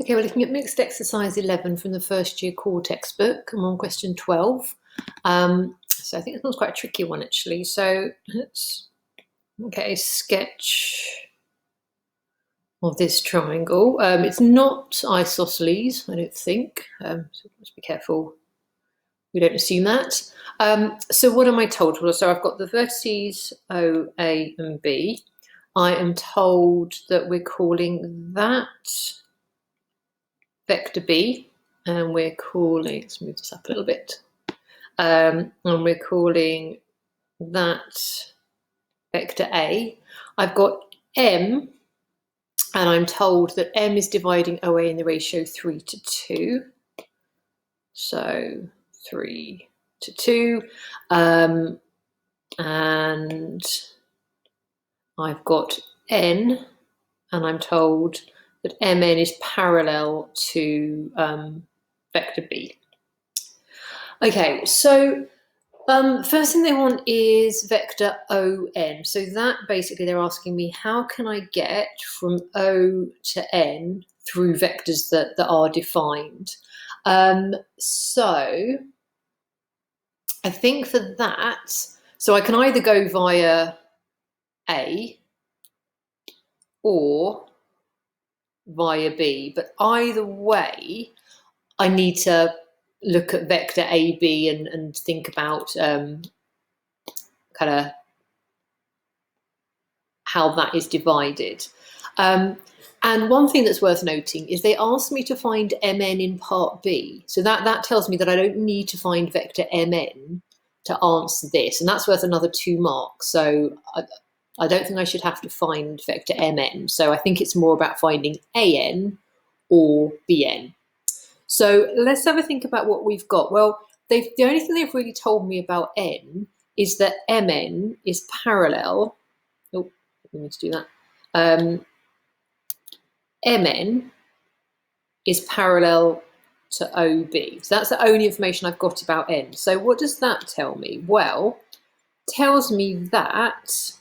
Okay, we're looking at mixed exercise 11 from the first year core textbook. I'm on question 12. So I think this one's quite a tricky one actually. So let's, okay, sketch of this triangle. It's not isosceles, I don't think. So let's be careful. We don't assume that. So what am I told? Well, so I've got the vertices O, A, and B. I am told that we're calling that vector B, and we're calling, let's move this up a little bit, and we're calling that vector A. I've got M, and I'm told that M is dividing OA in the ratio 3 to 2. So 3 to 2. And I've got N, and I'm told that Mn is parallel to vector B. Okay, so first thing they want is vector On. So that basically they're asking me, how can I get from O to N through vectors that are defined? So I think for that, so I can either go via A or via B, but either way, I need to look at vector AB and think about kind of how that is divided. And one thing that's worth noting is they asked me to find Mn in part B. So that tells me that I don't need to find vector Mn to answer this. And that's worth another 2 marks. So I don't think I should have to find vector Mn. So I think it's more about finding An or Bn. So let's have a think about what we've got. Well, the only thing they've really told me about N is that Mn is parallel. Oh, we need to do that. Mn is parallel to OB. So that's the only information I've got about N. So what does that tell me? Well, it tells me that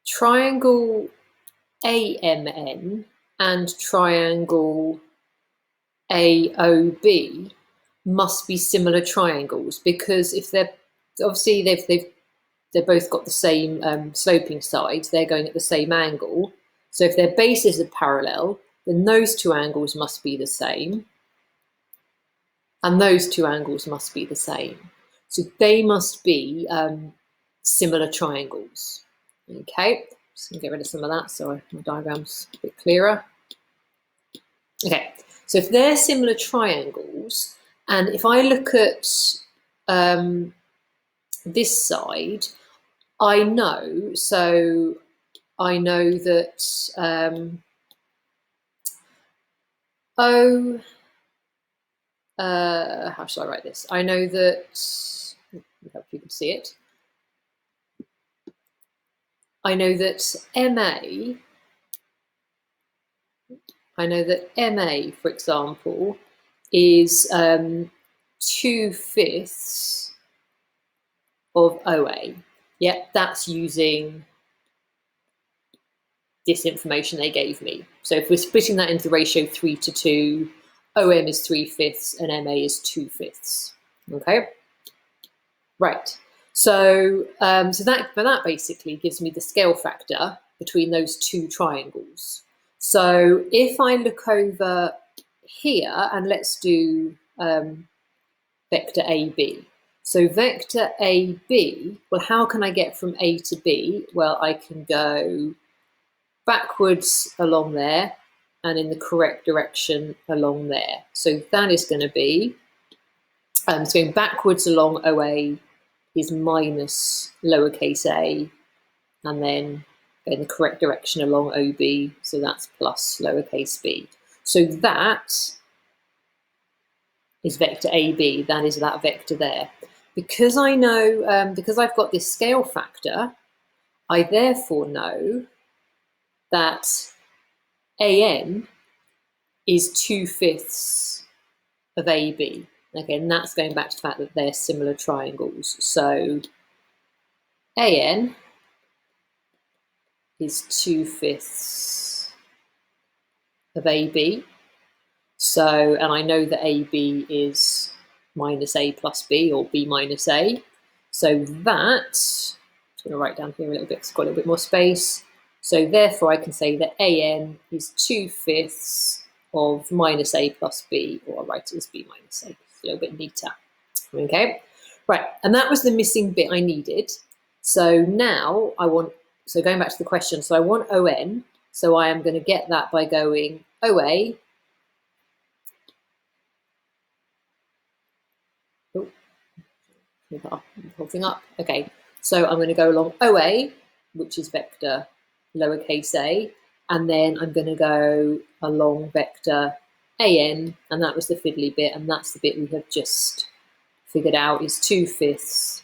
triangle AMN and triangle AOB must be similar triangles, because if they're obviously they've both got the same sloping sides, they're going at the same angle. So if their bases are parallel, then those 2 angles must be the same, and those 2 angles must be the same. So they must be similar triangles. Okay, just gonna get rid of some of that so my diagram's a bit clearer. Okay, so if they're similar triangles, and if I look at this side, I know that O, how shall I write this? I know that, I hope you can see it. I know that MA, for example, is 2/5 of OA. Yep, that's using this information they gave me. So if we're splitting that into the ratio 3 to 2, OM is 3/5 and MA is 2/5. Okay, right. So that basically gives me the scale factor between those 2 triangles. So if I look over here, and let's do vector AB. So vector AB, well, how can I get from A to B? Well, I can go backwards along there and in the correct direction along there. So that is going to be, so going backwards along OA is minus lowercase a, and then in the correct direction along OB, so that's plus lowercase b. So that is vector AB, that is that vector there. Because I know, because I've got this scale factor, I therefore know that AN is 2/5 of AB. Okay, and that's going back to the fact that they're similar triangles. So AN is 2/5 of AB. So, and I know that AB is minus A plus B, or B minus A. So that, I'm going to write down here a little bit, because I've got a little bit more space. So therefore I can say that AN is 2/5 of minus A plus B, or I'll write it as B minus A. It's a little bit neater. Okay, right, and that was the missing bit I needed. So now I want, so going back to the question, so I want ON, so I am going to get that by going OA, oh, the whole thing up. Okay, so I'm going to go along OA, which is vector lowercase a, and then I'm going to go along vector AN, and that was the fiddly bit, and that's the bit we have just figured out is 2/5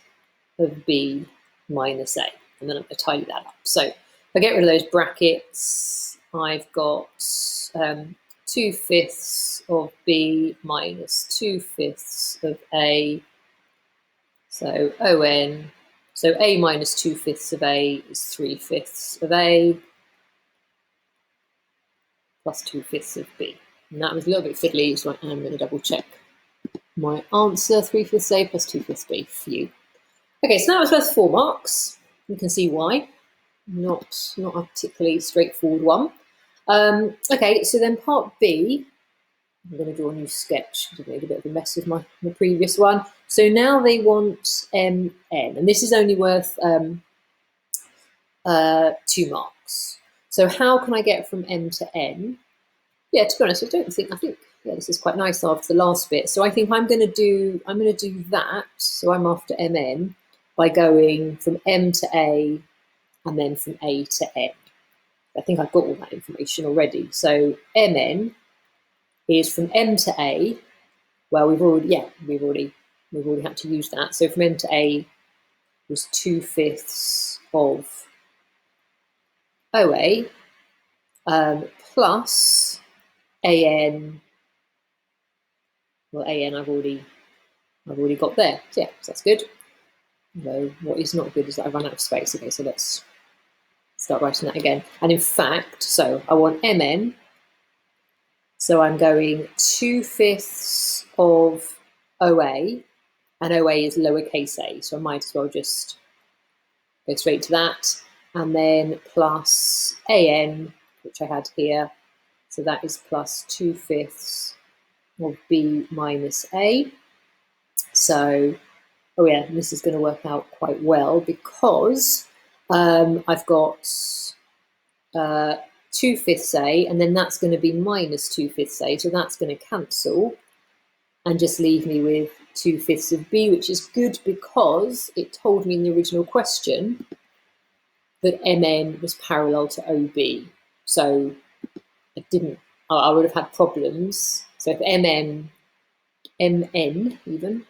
of B minus A. And then I'm going to tidy that up. So if I get rid of those brackets, I've got 2/5 of B minus 2/5 of A. So ON, so A minus 2/5 of A is 3/5 of A plus 2/5 of B. And that was a little bit fiddly, so I am going to double check my answer, 3/5 A plus 2/5 B. Phew. Okay, so that was worth 4 marks. You can see why. Not a particularly straightforward one. Okay, so then part B, I'm going to draw a new sketch because I made a bit of a mess with my previous one. So now they want MN, and this is only worth 2 marks. So how can I get from M to N? Yeah, to be honest, I think yeah, this is quite nice after the last bit. So I think I'm going to do that. So I'm after MN by going from M to A and then from A to N. I think I've got all that information already. So MN is from M to A. Well, we've already had to use that. So from M to A was 2/5 of OA plus AN. Well, AN I've already got there. So yeah, so that's good. Although what is not good is that I run out of space. Okay, so let's start writing that again. And in fact, so I want MN. So I'm going 2/5 of OA, and OA is lowercase a, so I might as well just go straight to that. And then plus AN, which I had here, so that is plus 2/5 of B minus A. So, oh yeah, this is going to work out quite well because I've got 2/5 A, and then that's going to be minus 2/5 A, so that's going to cancel and just leave me with 2/5 of B, which is good because it told me in the original question that MN was parallel to OB. So I would have had problems. So if MN even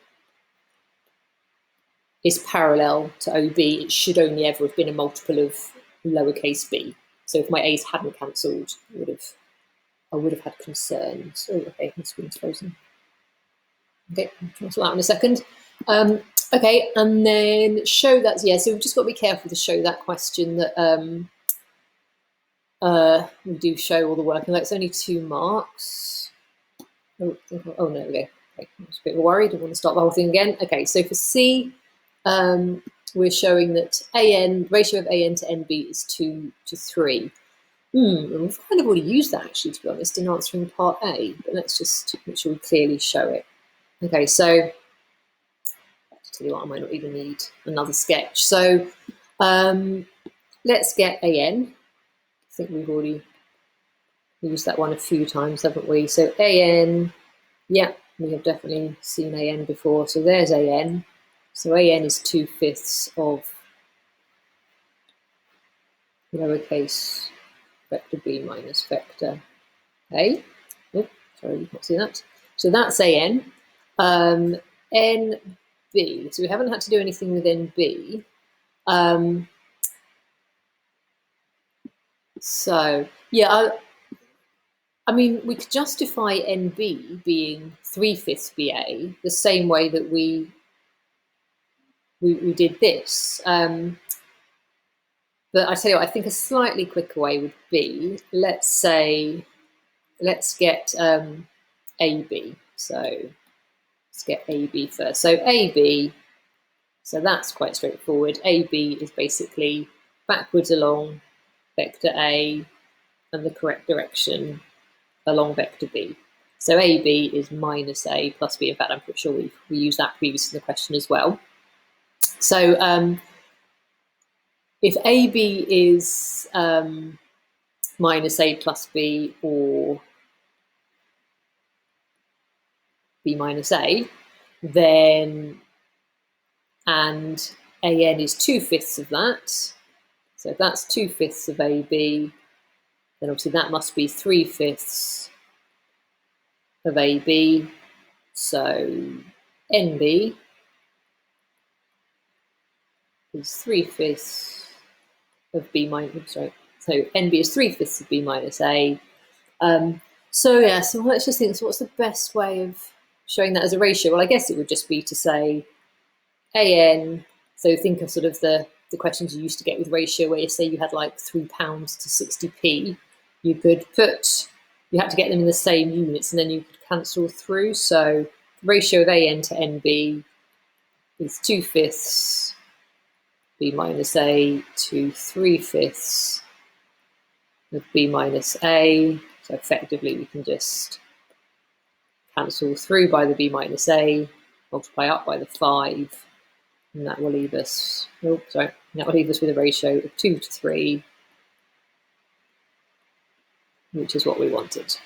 is parallel to OB, it should only ever have been a multiple of lowercase b. So if my A's hadn't cancelled, I would have had concerns. Oh, okay, my screen's frozen. Okay, I'll transfer that in a second. Okay, and then show that, yeah, so we've just got to be careful to show that question that we do show all the work, and that's only 2 marks. Oh no, okay. I was a bit worried, I want to start the whole thing again. Okay, so for C, we're showing that ratio of AN to NB is 2 to 3. We've kind of already used that actually, to be honest, in answering part A, but let's just make sure we clearly show it. Okay, so tell you what, I might not even need another sketch. So let's get AN. I think we've already used that one a few times, haven't we? So AN, yeah, we have definitely seen AN before. So there's AN. So AN is 2/5 of lowercase vector B minus vector A. Oh, sorry, you can't see that. So that's AN. NB, so we haven't had to do anything with NB. So, yeah, I mean, we could justify NB being 3/5 BA the same way that we did this. But I tell you what, I think a slightly quicker way would be, let's say let's get AB. So let's get AB first. So AB, so that's quite straightforward. AB is basically backwards along vector A and the correct direction along vector B. So AB is minus A plus B. In fact, I'm pretty sure we used that previously in the question as well. So if AB is minus A plus B or B minus A, then, and AN is 2/5 of that. So if that's 2/5 of AB, then obviously that must be 3/5 of AB. So NB is 3/5 of B minus, sorry. So NB is 3/5 of B minus A. So let's just think, so what's the best way of showing that as a ratio? Well, I guess it would just be to say AN, so think of sort of the questions you used to get with ratio, where you say you had like £3 to 60p, you could put, you have to get them in the same units and then you could cancel through. So the ratio of AN to NB is 2/5 B minus A to 3/5 of B minus A. So effectively we can just cancel through by the B minus A, multiply up by the 5, and that will leave us, that will leave us with a ratio of 2 to 3, which is what we wanted.